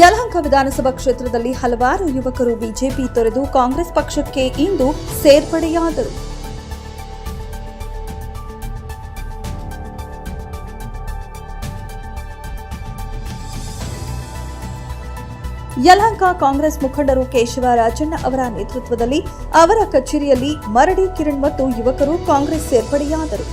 ಯಲಹಂಕ ವಿಧಾನಸಭಾ ಕ್ಷೇತ್ರದಲ್ಲಿ ಹಲವಾರು ಯುವಕರು ಬಿಜೆಪಿ ತೊರೆದು ಕಾಂಗ್ರೆಸ್ ಪಕ್ಷಕ್ಕೆ ಇಂದು ಸೇರ್ಪಡೆಯಾದರು. ಯಲಹಂಕ ಕಾಂಗ್ರೆಸ್ ಮುಖಂಡರು ಕೇಶವ ರಾಜಣ್ಣ ಅವರ ನೇತೃತ್ವದಲ್ಲಿ ಅವರ ಕಚೇರಿಯಲ್ಲಿ ಮರಡಿ ಕಿರಣ್ ಮತ್ತು ಯುವಕರು ಕಾಂಗ್ರೆಸ್ ಸೇರ್ಪಡೆಯಾದರು.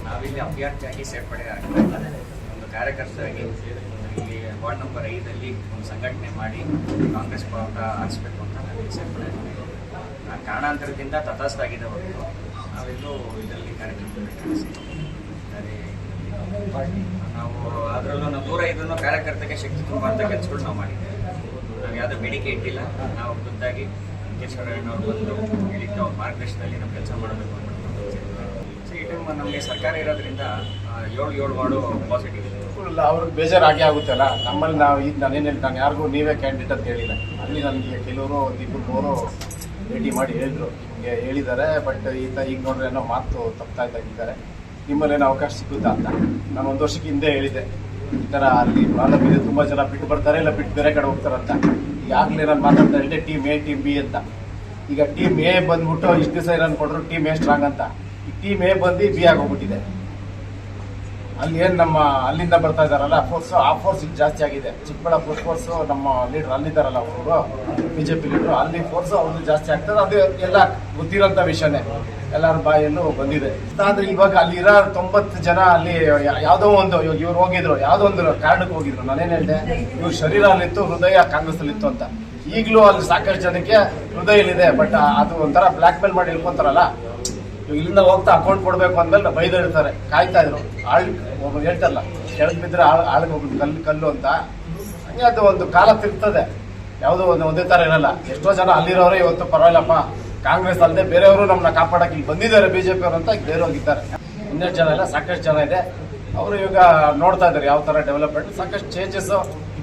ನಾವಿಲ್ಲಿ ಅಭ್ಯರ್ಥಿಯಾಗಿ ಸೇರ್ಪಡೆ ಆಗ್ತಾ ಒಂದು ಕಾರ್ಯಕರ್ತರಾಗಿ ಇಲ್ಲಿ ವಾರ್ಡ್ ನಂಬರ್ 5 ಒಂದು ಸಂಘಟನೆ ಮಾಡಿ ಕಾಂಗ್ರೆಸ್ ಪಕ್ಷ ಆರಿಸಬೇಕು ಅಂತ ನಾವಿಲ್ಲಿ ಸೇರ್ಪಡೆ ಆಗಿದ್ದೀವಿ. ಕಾರಣಾಂತರದಿಂದ ತಟಸ್ಥಾಗಿದೆ ಹೊರತು ನಾವೆಲ್ಲೂ ಇದರಲ್ಲಿ ಕಾರ್ಯಕರ್ತರು ನಾವು ಅದರಲ್ಲೂ ನಾವು ದೂರ ಇದನ್ನು ಕಾರ್ಯಕರ್ತಕ್ಕೆ ಶಕ್ತಿ ತುಂಬುವಂಥ ಕೆಲಸಗಳು ನಾವು ಮಾಡಿದ್ದೇವೆ. ನಾವು ಯಾವುದೇ ಬೇಡಿಕೆ ಇಟ್ಟಿಲ್ಲ. ನಾವು ಖುದ್ದಾಗಿ ಕೇಶವರಾಯಣ್ಣವ್ರು ಬಂದು ಹೇಳಿಕ್ಕೆ ಅವ್ರ ಮಾರ್ಗದರ್ಶನದಲ್ಲಿ ನಾವು ಕೆಲಸ ಮಾಡಬೇಕು ಅಂತ ಈ ಟೈಮ್ ನಮಗೆ ಸರ್ಕಾರ ಇರೋದ್ರಿಂದ 7 ವಾರ್ಡು ಪಾಸಿಟಿವ್ ಇದೆ. ಅವ್ರಿಗೆ ಬೇಜಾರಾಗಿ ಆಗುತ್ತಲ್ಲ. ನಮ್ಮಲ್ಲಿ ನಾನು ಯಾರಿಗೂ ನೀವೇ ಕ್ಯಾಂಡಿಡೇಟ್ ಅಂತ ಹೇಳಿಲ್ಲ. ಅಲ್ಲಿ ನನಗೆ ಕೆಲವರು 1-2 ಭೇಟಿ ಮಾಡಿ ಹೇಳಿದ್ರು, ನಿಮಗೆ ಹೇಳಿದ್ದಾರೆ, ಬಟ್ ಈಗ ನೋಡ್ರೆ ಏನೋ ಮಾತು ತಪ್ತಾ ಇದ್ದಾರೆ, ನಿಮ್ಮಲ್ಲೇನೋ ಅವಕಾಶ ಸಿಗುತ್ತಾ ಅಂತ. ನಾನು 1 ವರ್ಷಕ್ಕೆ ಹಿಂದೆ ಹೇಳಿದ್ದೆ, ಈ ಥರ ಅಲ್ಲಿ ಪ್ರಾಬ್ಲಮ್ ಇದೆ, ತುಂಬ ಜನ ಬಿಟ್ಟು ಬರ್ತಾರೆ, ಇಲ್ಲ ಬಿಟ್ಟು ಬೇರೆ ಕಡೆ ಹೋಗ್ತಾರಂತ. ಈಗಾಗಲೇ ನಾನು ಮಾತಾಡ್ತಾ ಹೇಳಿದೆ ಟೀಮ್ A ಟೀಮ್ B ಅಂತ. ಈಗ ಟೀಮ್ A ಬಂದ್ಬಿಟ್ಟು ಇಷ್ಟು ದಿವಸ ಏನನ್ನು ಕೊಟ್ಟರು ಟೀಮ್ A ಸ್ಟ್ರಾಂಗ್ ಅಂತ. ಈ ಟೀಮ್ A ಬಂದು B ಆಗೋಗ್ಬಿಟ್ಟಿದೆ. ಅಲ್ಲಿ ಏನು ನಮ್ಮ ಅಲ್ಲಿಂದ ಬರ್ತಾ ಇದ್ದಾರಲ್ಲ ಫೋರ್ಸು, ಆ ಫೋರ್ಸ್ ಇಲ್ಲಿ ಜಾಸ್ತಿ ಆಗಿದೆ. ಚಿಕ್ಕಬಳ್ಳಾಪುರ ಫೋರ್ಸು ನಮ್ಮ ಲೀಡ್ರ್ ಅಲ್ಲಿದ್ದಾರಲ್ಲ ಅವರು BJP ಲೀಡ್ರು, ಅಲ್ಲಿ ಫೋರ್ಸು ಅವ್ರದ್ದು ಜಾಸ್ತಿ ಆಗ್ತದೆ. ಅದು ಎಲ್ಲ ಗೊತ್ತಿರೋಂಥ ವಿಷಯನೇ, ಎಲ್ಲರ ಬಾಯಲ್ಲೂ ಬಂದಿದೆ. ಆದರೆ ಇವಾಗ ಅಲ್ಲಿರೋ 90 ಜನ ಅಲ್ಲಿ ಯಾವುದೋ ಒಂದು ಇವ್ರು ಹೋಗಿದ್ರು, ಯಾವುದೋ ಒಂದು ಕಾರಣಕ್ಕೆ ಹೋಗಿದ್ರು. ನಾನೇನು ಹೇಳಿದೆ, ಇವ್ರ ಶರೀರ ಅಲ್ಲಿತ್ತು, ಹೃದಯ ಕಾಂಗ್ರೆಸ್ಸಲ್ಲಿತ್ತು ಅಂತ. ಈಗಲೂ ಅಲ್ಲಿ ಸಾಕಷ್ಟು ಜನಕ್ಕೆ ಹೃದಯಲ್ಲಿದೆ, ಬಟ್ ಅದು ಒಂಥರ ಬ್ಲ್ಯಾಕ್ ಮೇಲ್ ಮಾಡಿ ಇಳ್ಕೊಂತಾರಲ್ಲ. ಇಲ್ಲಿಂದ ಹೋಗ್ತಾ ಅಕೌಂಟ್ ಕೊಡಬೇಕು ಅಂದ್ಮೇಲೆ ಬೈದಿರ್ತಾರೆ, ಕಾಯ್ತಾ ಇದ್ರು. ಒಬ್ಬ ಹೇಳ್ತಾರಲ್ಲ, ಕೆಳಗೆ ಬಿದ್ದರೆ ಆಳಿಗೆ ಹೋಗ್ಬಿಟ್ಟು ಕಲ್ಲು ಅಂತ. ಹಂಗೆ ಅದು ಒಂದು ಕಾಲ ತಿರ್ತದೆ, ಯಾವುದೋ ಒಂದೇ ಥರ ಇರಲ್ಲ. ಎಷ್ಟೋ ಜನ ಅಲ್ಲಿರೋರೇ ಇವತ್ತು ಪರವಾಗಿಲ್ಲಪ್ಪ, ಕಾಂಗ್ರೆಸ್ ಅಲ್ಲದೆ ಬೇರೆಯವರು ನಮ್ಮನ್ನ ಕಾಪಾಡಕ್ಕೆ ಇಲ್ಲಿ ಬಂದಿದ್ದಾರೆ BJP ಅವರು ಅಂತ ಬೇರೆ ಹೋಗಿದ್ದಾರೆ. 12 ಜನ ಇಲ್ಲ, ಸಾಕಷ್ಟು ಜನ ಇದೆ. ಅವರು ಇವಾಗ ನೋಡ್ತಾ ಇದ್ದಾರೆ ಯಾವ ಥರ ಡೆವಲಪ್ಮೆಂಟ್. ಸಾಕಷ್ಟು ಚೇಂಜಸ್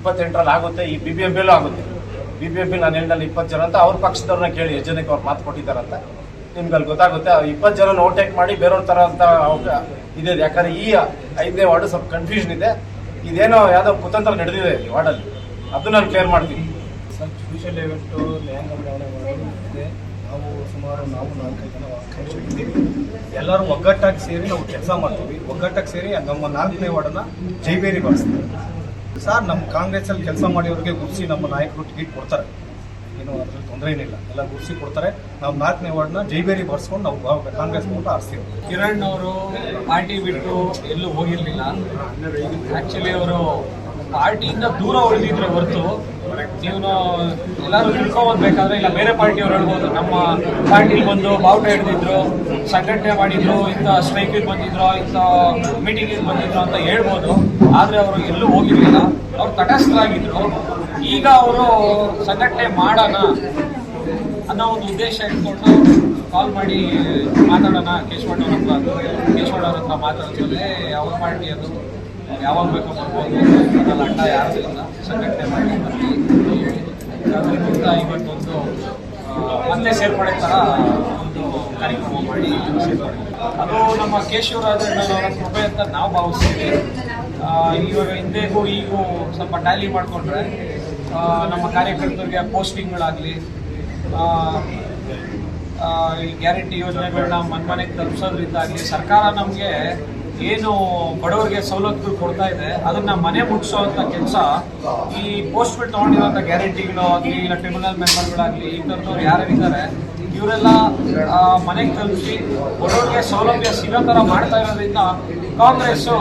28ರಲ್ಲಿ ಆಗುತ್ತೆ. ಈ BBMPಲೂ ಆಗುತ್ತೆ. BBMP ನಾನು ಹೇಳಿದಲ್ಲಿ 20 ಜನ ಅಂತ ಅವ್ರ ಪಕ್ಷದವ್ರನ್ನ ಕೇಳಿ ಎಷ್ಟು ಜನಕ್ಕೆ ಅವ್ರು ಮಾತು ಕೊಟ್ಟಿದ್ದಾರಂತ ನಿಮ್ಗೆ ಅಲ್ಲಿ ಗೊತ್ತಾಗುತ್ತೆ. 20 ಜನ ಓವರ್ಟೇಕ್ ಮಾಡಿ ಬೇರೆಯವ್ರ ಥರ ಅಂತ ಇದೆ. ಯಾಕಂದ್ರೆ ಈ 5ನೇ ವಾರ್ಡು ಸ್ವಲ್ಪ ಕನ್ಫ್ಯೂಷನ್ ಇದೆ. ಇದೇನೋ ಯಾವುದೋ ಕುತಂತ್ರ ನಡೆದಿದೆ ಈ ವಾರ್ಡಲ್ಲಿ, ಅದು ನಾನು ಕ್ಲಿಯರ್ ಮಾಡ್ತೀನಿ. ಸರ್, ಸ್ಪೆಷಲ್ ಇವೆಂಟು ನ್ಯಾಯಾಂಗ ಬದಲಾವಣೆ ಇದೆ. ನಾವು ಸುಮಾರು 4-5 ಜನ ಇದ್ದೀವಿ. ಎಲ್ಲರೂ ಒಗ್ಗಟ್ಟಾಗಿ ಸೇರಿ ನಾವು ಕೆಲಸ ಮಾಡ್ತೀವಿ. ಒಗ್ಗಟ್ಟಾಗಿ ಸೇರಿ ನಮ್ಮ 4ನೇ ವಾರ್ಡನ್ನು ಜೈಬೇರಿ ಬಳಸ್ತೀವಿ. ಸರ್, ನಮ್ಮ ಕಾಂಗ್ರೆಸ್ಸಲ್ಲಿ ಕೆಲಸ ಮಾಡಿರೋರಿಗೆ ಗುರುಸಿ ನಮ್ಮ ನಾಯಕರು ಟಿಕೆಟ್ ಕೊಡ್ತಾರೆ, ಏನು ಅದ್ರಲ್ಲಿ ತೊಂದರೆ ಏನಿಲ್ಲ. ಎಲ್ಲ ಗುರುಸಿ ಕೊಡ್ತಾರೆ. ನಾವು 4ನೇ ವಾರ್ಡ್ನ ಜೈಬೇರಿ ಬರ್ಸ್ಕೊಂಡು ನಾವು ಕಾಂಗ್ರೆಸ್ ಓಟ್ ಆರಿಸ್ತೀವಿ. ಕಿರಣ್ ಅವರು ಪಾರ್ಟಿ ಬಿಟ್ಟು ಎಲ್ಲೂ ಹೋಗಿರ್ಲಿಲ್ಲ. ಆಕ್ಚುಲಿ ಅವರು ಪಾರ್ಟಿಯಿಂದ ದೂರ ಉಳಿದಿದ್ರೆ ಹೊರತು, ನೀವು ಎಲ್ಲರೂ ತಿಳ್ಕೊಂಡ್ಬೇಕಾದ್ರೆ ಇಲ್ಲ ಬೇರೆ ಪಾರ್ಟಿಯವ್ರು ಹೇಳ್ಬೋದು, ನಮ್ಮ ಪಾರ್ಟಿಲಿ ಬಂದು ಬಾವುಟ ಹಿಡಿದಿದ್ರು, ಸಂಘಟನೆ ಮಾಡಿದ್ರು, ಇಂಥ ಸ್ಟ್ರೈಕಿಗೆ ಬಂದಿದ್ರು, ಇಂಥ ಮೀಟಿಂಗಿಗೆ ಬಂದಿದ್ರು ಅಂತ ಹೇಳ್ಬೋದು. ಆದರೆ ಅವರು ಎಲ್ಲೂ ಹೋಗಿರ್ಲಿಲ್ಲ. ಅವ್ರು ತಟಸ್ಥರಾಗಿದ್ರು. ಈಗ ಅವರು ಸಂಘಟನೆ ಮಾಡೋಣ ಅನ್ನೋ ಒಂದು ಉದ್ದೇಶ ಇಟ್ಕೊಂಡು ಕಾಲ್ ಮಾಡಿ ಮಾತಾಡೋಣ ಕೇಶವಣ್ಣವ್ರ ಹತ್ರ ಮಾತಾಡ್ತಾರೆ. ಯಾವ ಪಾರ್ಟಿ ಅದು ಯಾವಾಗ ಬೇಕೋ ಬರ್ಬೋದು, ಅದರಲ್ಲಿ ಅಡ್ಡ ಯಾರು ಇಲ್ಲ, ಸಂಘಟನೆ ಮಾಡಿ ಅದರಿಂದ ಇವತ್ತೊಂದು ಮತ್ತೆ ಸೇರ್ಪಡೆ ಥರ ಒಂದು ಕಾರ್ಯಕ್ರಮ ಮಾಡಿ ಸೇರ್ಪಡೆ. ಅದು ನಮ್ಮ ಕೇಶವರಾಜಣ್ಣನವರ ಕೃಪೆ ಅಂತ ನಾವು ಭಾವಿಸ್ತೀವಿ. ಇವಾಗ ಹಿಂದೆಗೂ ಈಗೂ ಸ್ವಲ್ಪ ಟ್ಯಾಲಿ ಮಾಡಿಕೊಂಡ್ರೆ ನಮ್ಮ ಕಾರ್ಯಕರ್ತರಿಗೆ ಪೋಸ್ಟಿಂಗ್ಗಳಾಗಲಿ, ಈ ಗ್ಯಾರಂಟಿ ಯೋಜನೆಗಳನ್ನ ಮನೆಗೆ ತಲುಪಿಸೋದ್ರಿಂದಾಗಲಿ ಸರ್ಕಾರ ನಮಗೆ ಏನು ಬಡವರಿಗೆ ಸವಲತ್ತುಗಳು ಕೊಡ್ತಾ ಇದೆ ಅದನ್ನ ಮನೆ ಮುಟ್ಟಿಸೋವಂಥ ಕೆಲಸ ಈ ಪೋಸ್ಟ್ಗಳು ತೊಗೊಂಡಿರೋಂಥ ಗ್ಯಾರಂಟಿಗಳು ಆಗಲಿ, ಇಲ್ಲ ಟ್ರಿಬ್ಯುನಲ್ ಮೆಂಬರ್ಗಳಾಗಲಿ, ಈ ಥರದವ್ರು ಯಾರ್ಯಾರಿದ್ದಾರೆ ಇವರೆಲ್ಲ ಮನೆಗೆ ತಲುಪಿಸಿ ಬಡವರಿಗೆ ಸೌಲಭ್ಯ ಸಿಗೋ ಥರ ಮಾಡ್ತಾ ಇರೋದ್ರಿಂದ ಕಾಂಗ್ರೆಸ್ಸು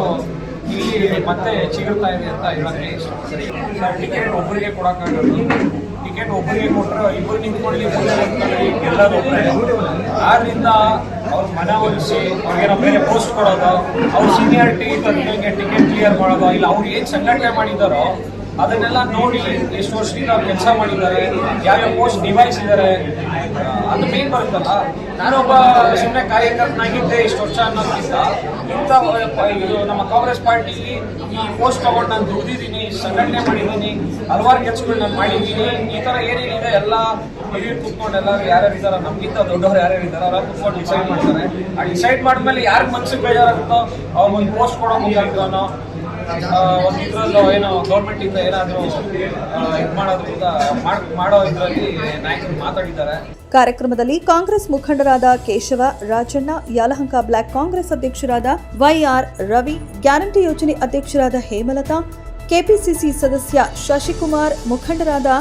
ಇಲ್ಲಿ ಮತ್ತೆ ಚಿಗುರ್ತಾ ಇದೆ ಅಂತ ಹೇಳಕ್ಕೆ ಸರ್. ಟಿಕೆಟ್ ಒಬ್ಬರಿಗೆ ಕೊಡೋಕ್ಕಾಗಲ್ಲ. ಟಿಕೆಟ್ ಒಬ್ಬರಿಗೆ ಕೊಟ್ಟರೆ ಇಬ್ಬರು ನಿಂತ್ಕೊಳ್ಳಿ, ಗೆಲ್ಲೋದು ಒಬ್ಬರೇ. ಆದ್ರಿಂದ ಅವ್ರ ಮನವೊಲಿಸಿ ಅವ್ರಿಗೇನೋ ಬೇರೆ ಪೋಸ್ಟ್ ಕೊಡೋದು, ಅವ್ರ ಸೀನಿಯಾರಿಟಿ ತಂದಗಳಿಗೆ ಟಿಕೆಟ್ ಕ್ಲಿಯರ್ ಮಾಡೋದು, ಇಲ್ಲ ಅವ್ರು ಏನು ಸಂಘಟನೆ ಮಾಡಿದ್ದಾರೋ ಅದನ್ನೆಲ್ಲ ನೋಡಿ ಎಷ್ಟು ವರ್ಷದಿಂದ ಅವ್ರು ಕೆಲಸ ಮಾಡಿದ್ದಾರೆ, ಯಾವ್ಯಾವ ಪೋಸ್ಟ್ ನಿಭಾಯಿಸಿದ್ದಾರೆ, ಅದು ಮೇನ್ ಬರುತ್ತಲ್ಲ. ನಾನೊಬ್ಬ ಸುಮ್ಮನೆ ಕಾರ್ಯಕರ್ತನಾಗಿದ್ದೆ ಇಷ್ಟು ವರ್ಷ ಅನ್ನೋದಕ್ಕಿಂತ ಇದು ನಮ್ಮ ಕಾಂಗ್ರೆಸ್ ಪಾರ್ಟಿಲಿ ಈ ಪೋಸ್ಟ್ ತಗೊಂಡು ನಾನು ದುಡಿದಿದ್ದೀನಿ, ಸಂಘಟನೆ ಮಾಡಿದ್ದೀನಿ, ಹಲವಾರು ಕೆಲಸಗಳು ನಾನು ಮಾಡಿದ್ದೀನಿ. ಈ ಥರ ಏನೇನಿದೆ ಎಲ್ಲ ಹಿರಿಯರು ಕೂತ್ಕೊಂಡು ಎಲ್ಲರೂ ಯಾರ್ಯಾರು ಇದ್ದಾರೆ, ನಮಗಿಂತ ದೊಡ್ಡವರು ಯಾರ್ಯಾರು ಇದ್ದಾರೆ ಅವ್ರ ಕೂತ್ಕೊಂಡು ಡಿಸೈಡ್ ಮಾಡ್ತಾರೆ. ಆ ಡಿಸೈಡ್ ಮಾಡಿದ್ಮೇಲೆ ಯಾರಿಗೆ ಮನ್ಸಿಗೆ ಬೇಜಾರಾಗುತ್ತೋ ಅವ್ರಿಗೊಂದು ಪೋಸ್ಟ್ ಕೊಡೋ ಮುಖಾಂತರನೋ ಒಂದು ಇದ್ರಲ್ಲೋ ಏನೋ ಗೌರ್ಮೆಂಟಿಂದ ಏನಾದರೂ ಇದು ಮಾಡೋದ್ರಿಂದ ಮಾಡೋ ಇದರಲ್ಲಿ ನಾಯಕರು ಮಾತಾಡಿದ್ದಾರೆ. ಕಾರ್ಯಕ್ರಮದಲ್ಲಿ ಕಾಂಗ್ರೆಸ್ ಮುಖಂಡರಾದ ಕೇಶವ, ರಾಜಣ್ಣ, ಯಲಹಂಕ ಬ್ಲಾಕ್ ಕಾಂಗ್ರೆಸ್ ಅಧ್ಯಕ್ಷರಾದ ವೈಆರ್ ರವಿ, ಗ್ಯಾರಂಟಿ ಯೋಜನೆ ಅಧ್ಯಕ್ಷರಾದ ಹೇಮಲತಾ, ಕೆಪಿಸಿಸಿ ಸದಸ್ಯ ಶಶಿಕುಮಾರ್, ಮುಖಂಡರಾದ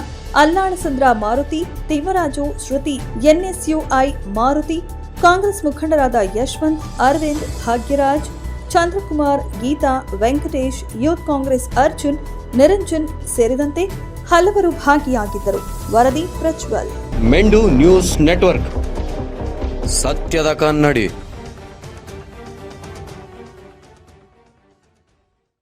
ಅಲ್ಲಾಳಸಂದ್ರ ಮಾರುತಿ, ತಿಮ್ಮರಾಜು, ಶ್ರುತಿ, ಎನ್ಎಸ್ಯುಐ ಮಾರುತಿ, ಕಾಂಗ್ರೆಸ್ ಮುಖಂಡರಾದ ಯಶವಂತ್, ಅರವಿಂದ್, ಭಾಗ್ಯರಾಜ್, ಚಂದ್ರಕುಮಾರ್, ಗೀತಾ, ವೆಂಕಟೇಶ್, ಯೂತ್ ಕಾಂಗ್ರೆಸ್ ಅರ್ಜುನ್, ನಿರಂಜನ್ ಸೇರಿದಂತೆ ಹಲವರು ಭಾಗಿಯಾಗಿದ್ದರು. ವರದಿ ಪ್ರಜ್ವಲ್. ಮೆಂಡು ನ್ಯೂಸ್ ನೆಟ್ವರ್ಕ್, ಸತ್ಯದ ಕನ್ನಡಿ.